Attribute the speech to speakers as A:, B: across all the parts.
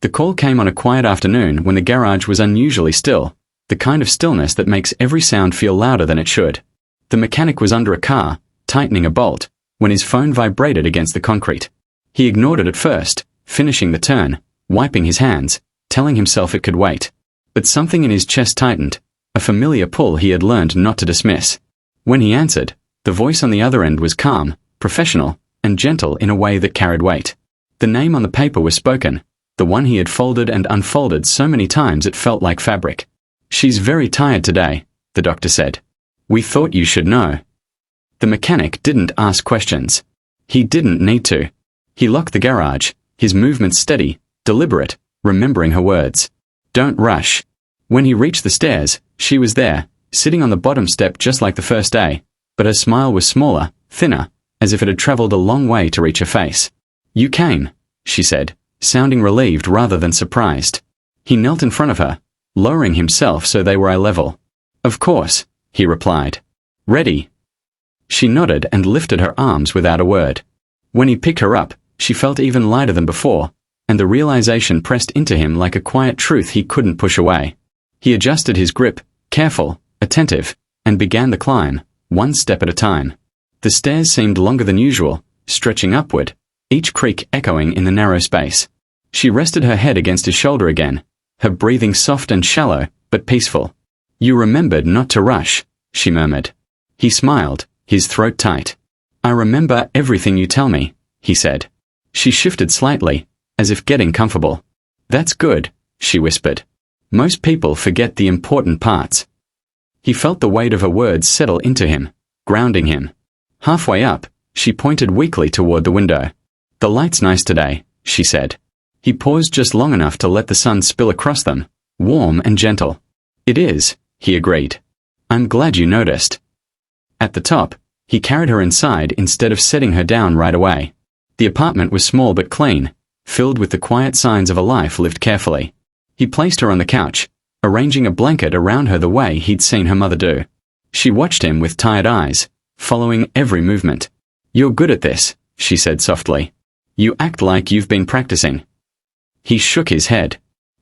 A: The call came on a quiet afternoon when the garage was unusually still, the kind of stillness that makes every sound feel louder than it should. The mechanic was under a car, tightening a bolt, when his phone vibrated against the concrete. He ignored it at first, finishing the turn, wiping his hands, telling himself it could wait. But something in his chest tightened, a familiar pull he had learned not to dismiss. When he answered, the voice on the other end was calm, professional, and gentle in a way that carried weight. The name on the paper was spoken, the one he had folded and unfolded so many times it felt like fabric. "She's very tired today," the doctor said. "We thought you should know." The mechanic didn't ask questions. He didn't need to. He locked the garage, his movements steady, deliberate, remembering her words. "Don't rush." When he reached the stairs, she was there, sitting on the bottom step just like the first day, but her smile was smaller, thinner, as if it had traveled a long way to reach her face. "You came," she said, sounding relieved rather than surprised. He knelt in front of her, lowering himself so they were eye level. "Of course," he replied. "Ready?" She nodded and lifted her arms without a word. When he picked her up, she felt even lighter than before, and the realization pressed into him like a quiet truth he couldn't push away. He adjusted his grip, careful, attentive, and began the climb, one step at a time. The stairs seemed longer than usual, stretching upward, each creak echoing in the narrow space. She rested her head against his shoulder again, her breathing soft and shallow, but peaceful. "You remembered not to rush," she murmured. He smiled, his throat tight. "I remember everything you tell me," he said. She shifted slightly, as if getting comfortable. "That's good," she whispered. "Most people forget the important parts." He felt the weight of her words settle into him, grounding him. Halfway up, she pointed weakly toward the window. "The light's nice today," she said. He paused just long enough to let the sun spill across them, warm and gentle. "It is," he agreed. "I'm glad you noticed." At the top, he carried her inside instead of setting her down right away. The apartment was small but clean, filled with the quiet signs of a life lived carefully. He placed her on the couch, arranging a blanket around her the way he'd seen her mother do. She watched him with tired eyes, following every movement. "You're good at this," she said softly. "You act like you've been practicing." He shook his head.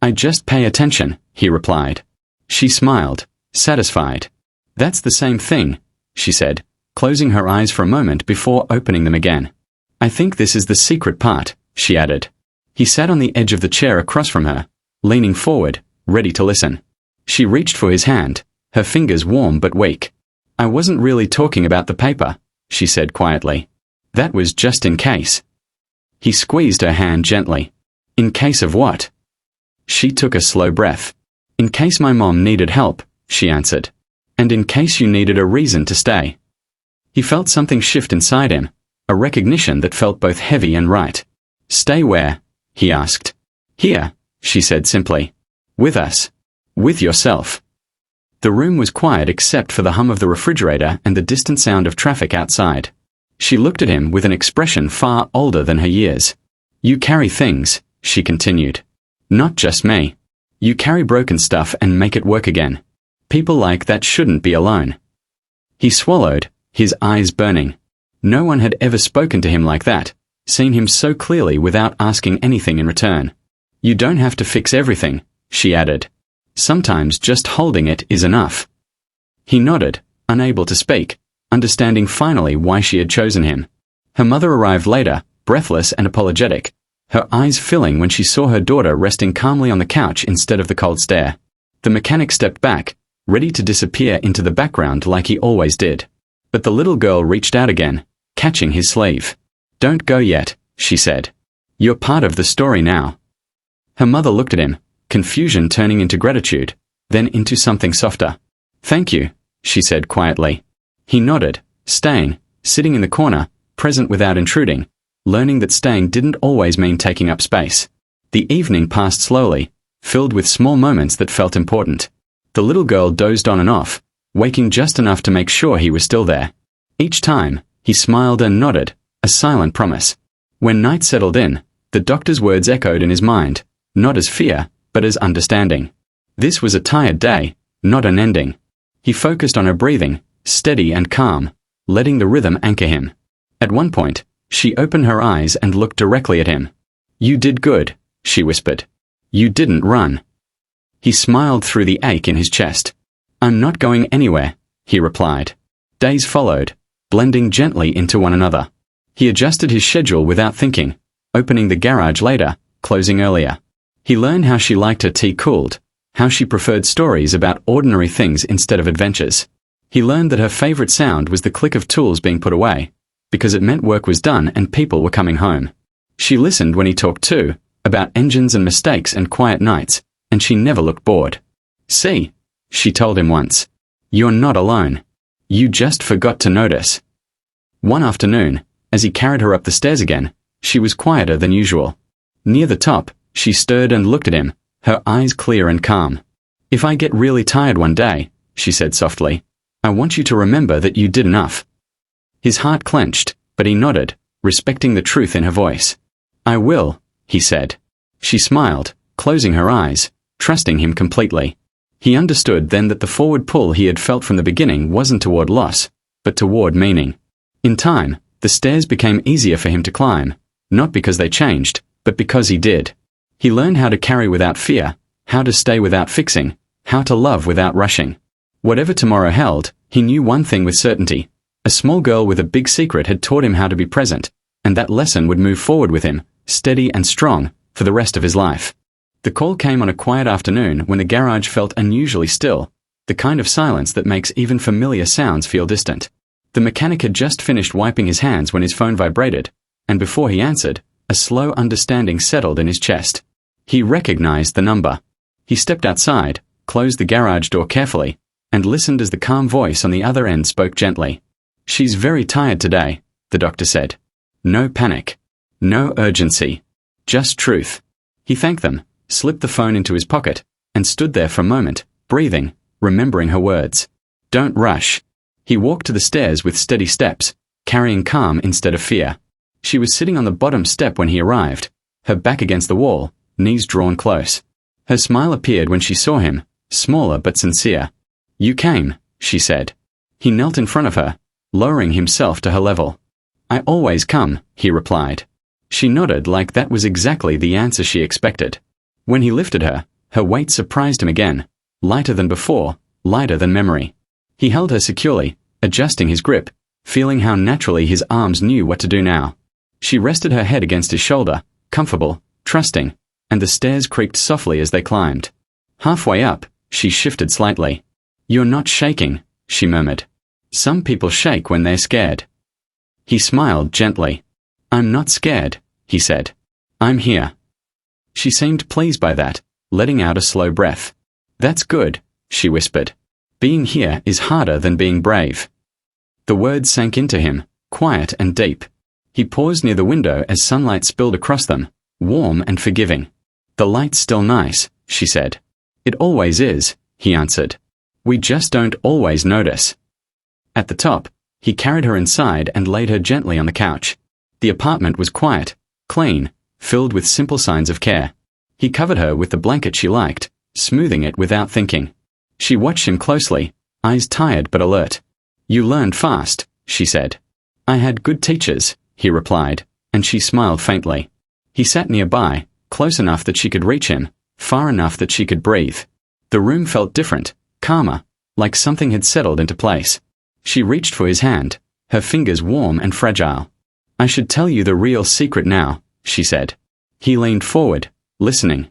A: "I just pay attention," he replied. She smiled, satisfied. "That's the same thing," she said, closing her eyes for a moment before opening them again. "I think this is the secret part," she added. He sat on the edge of the chair across from her, leaning forward, ready to listen. She reached for his hand, her fingers warm but weak. "I wasn't really talking about the paper," she said quietly. "That was just in case." He squeezed her hand gently. "In case of what?" She took a slow breath. "In case my mom needed help," she answered. "And in case you needed a reason to stay." He felt something shift inside him, a recognition that felt both heavy and right. "Stay where?" he asked. "Here," she said simply. "With us. With yourself." The room was quiet except for the hum of the refrigerator and the distant sound of traffic outside. She looked at him with an expression far older than her years. "You carry things," she continued. "Not just me. You carry broken stuff and make it work again. People like that shouldn't be alone." He swallowed, his eyes burning. No one had ever spoken to him like that, seen him so clearly without asking anything in return. "You don't have to fix everything," she added. "Sometimes just holding it is enough." He nodded, unable to speak, understanding finally why she had chosen him. Her mother arrived later, breathless and apologetic, her eyes filling when she saw her daughter resting calmly on the couch instead of the cold stare. The mechanic stepped back, ready to disappear into the background like he always did. But the little girl reached out again, catching his sleeve. "Don't go yet," she said. "You're part of the story now." Her mother looked at him, confusion turning into gratitude, then into something softer. "Thank you," she said quietly. He nodded, staying, sitting in the corner, present without intruding, learning that staying didn't always mean taking up space. The evening passed slowly, filled with small moments that felt important. The little girl dozed on and off, waking just enough to make sure he was still there. Each time, he smiled and nodded, a silent promise. When night settled in, the doctor's words echoed in his mind, not as fear, but as understanding. This was a tired day, not an ending. He focused on her breathing, steady and calm, letting the rhythm anchor him. At one point, she opened her eyes and looked directly at him. "You did good," she whispered. You didn't run. He smiled through the ache in his chest. I'm not going anywhere, he replied. Days followed, blending gently into one another. He adjusted his schedule without thinking, opening the garage later, closing earlier. He learned how she liked her tea cooled, how she preferred stories about ordinary things instead of adventures. He learned that her favorite sound was the click of tools being put away, because it meant work was done and people were coming home. She listened when he talked too, about engines and mistakes and quiet nights, and she never looked bored. See, she told him once, you're not alone. You just forgot to notice. One afternoon, as he carried her up the stairs again, she was quieter than usual. Near the top, she stirred and looked at him, her eyes clear and calm. If I get really tired one day, she said softly, I want you to remember that you did enough. His heart clenched, but he nodded, respecting the truth in her voice. I will, he said. She smiled, closing her eyes, trusting him completely. He understood then that the forward pull he had felt from the beginning wasn't toward loss, but toward meaning. In time, the stairs became easier for him to climb, not because they changed, but because he did. He learned how to carry without fear, how to stay without fixing, how to love without rushing. Whatever tomorrow held, he knew one thing with certainty. A small girl with a big secret had taught him how to be present, and that lesson would move forward with him, steady and strong, for the rest of his life. The call came on a quiet afternoon when the garage felt unusually still, the kind of silence that makes even familiar sounds feel distant. The mechanic had just finished wiping his hands when his phone vibrated, and before he answered, a slow understanding settled in his chest. He recognized the number. He stepped outside, closed the garage door carefully, and listened as the calm voice on the other end spoke gently. She's very tired today, the doctor said. No panic. No urgency. Just truth. He thanked them, slipped the phone into his pocket, and stood there for a moment, breathing, remembering her words. Don't rush. He walked to the stairs with steady steps, carrying calm instead of fear. She was sitting on the bottom step when he arrived, her back against the wall, knees drawn close. Her smile appeared when she saw him, smaller but sincere. You came, she said. He knelt in front of her, lowering himself to her level. I always come, he replied. She nodded like that was exactly the answer she expected. When he lifted her, her weight surprised him again, lighter than before, lighter than memory. He held her securely, adjusting his grip, feeling how naturally his arms knew what to do now. She rested her head against his shoulder, comfortable, trusting, and the stairs creaked softly as they climbed. Halfway up, she shifted slightly. You're not shaking, she murmured. Some people shake when they're scared. He smiled gently. I'm not scared, he said. I'm here. She seemed pleased by that, letting out a slow breath. That's good, she whispered. Being here is harder than being brave. The words sank into him, quiet and deep. He paused near the window as sunlight spilled across them, warm and forgiving. The light's still nice, she said. It always is, he answered. We just don't always notice. At the top, he carried her inside and laid her gently on the couch. The apartment was quiet, clean, filled with simple signs of care. He covered her with the blanket she liked, smoothing it without thinking. She watched him closely, eyes tired but alert. You learned fast, she said. I had good teachers, he replied, and she smiled faintly. He sat nearby, close enough that she could reach him, far enough that she could breathe. The room felt different, calmer, like something had settled into place. She reached for his hand, her fingers warm and fragile. I should tell you the real secret now, she said. He leaned forward, listening.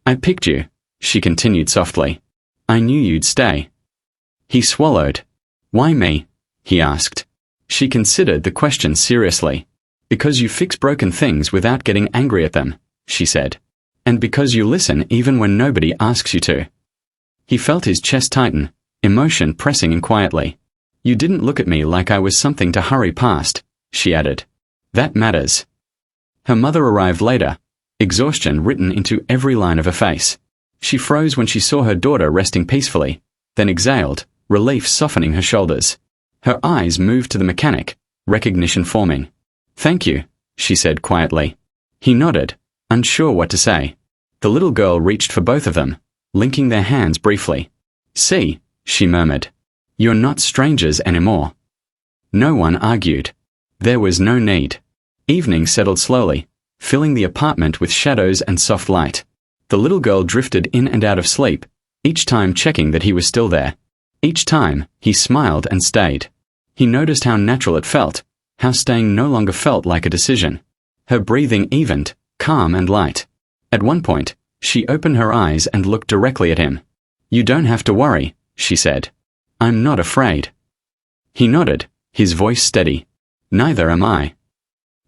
A: I picked you, she continued softly. I knew you'd stay. He swallowed. Why me? He asked. She considered the question seriously. Because you fix broken things without getting angry at them, she said. And because you listen even when nobody asks you to. He felt his chest tighten, emotion pressing in quietly. You didn't look at me like I was something to hurry past, she added. That matters. Her mother arrived later, exhaustion written into every line of her face. She froze when she saw her daughter resting peacefully, then exhaled, relief softening her shoulders. Her eyes moved to the mechanic, recognition forming. Thank you, she said quietly. He nodded, unsure what to say. The little girl reached for both of them, linking their hands briefly. See, she murmured. You're not strangers anymore. No one argued. There was no need. Evening settled slowly, filling the apartment with shadows and soft light. The little girl drifted in and out of sleep, each time checking that he was still there. Each time, he smiled and stayed. He noticed how natural it felt, how staying no longer felt like a decision. Her breathing evened, calm and light. At one point, she opened her eyes and looked directly at him. "You don't have to worry," she said. "I'm not afraid." He nodded, his voice steady. "Neither am I."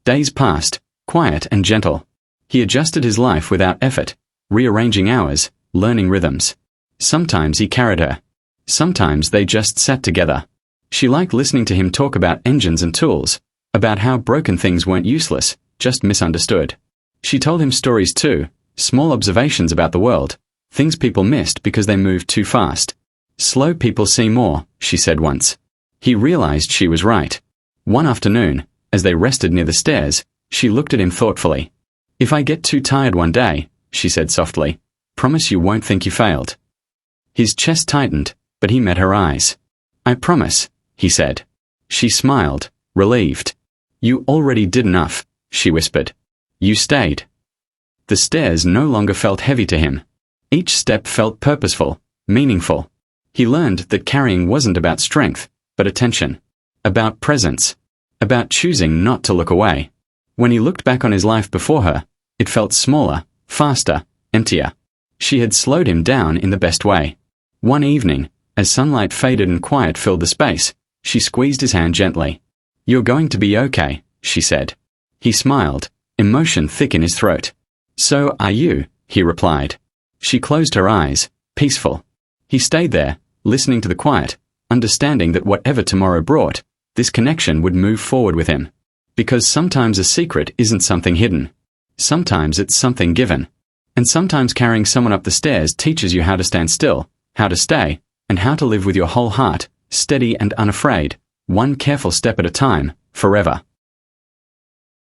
A: Days passed, quiet and gentle. He adjusted his life without effort, rearranging hours, learning rhythms. Sometimes he carried her. Sometimes they just sat together. She liked listening to him talk about engines and tools, about how broken things weren't useless, just misunderstood. She told him stories too, small observations about the world, things people missed because they moved too fast. "Slow people see more," she said once. He realized she was right. One afternoon, as they rested near the stairs, she looked at him thoughtfully. "If I get too tired one day," she said softly, "promise you won't think you failed." His chest tightened, but he met her eyes. "I promise," he said. She smiled, relieved. "You already did enough," she whispered. "You stayed." The stairs no longer felt heavy to him. Each step felt purposeful, meaningful. He learned that carrying wasn't about strength, but attention. About presence. About choosing not to look away. When he looked back on his life before her, it felt smaller, faster, emptier. She had slowed him down in the best way. One evening, as sunlight faded and quiet filled the space, she squeezed his hand gently. "You're going to be okay," she said. He smiled, emotion thick in his throat. "So are you," he replied. She closed her eyes, peaceful. He stayed there, listening to the quiet, understanding that whatever tomorrow brought, this connection would move forward with him. Because sometimes a secret isn't something hidden. Sometimes it's something given. And sometimes carrying someone up the stairs teaches you how to stand still, how to stay, and how to live with your whole heart, steady and unafraid, one careful step at a time, forever.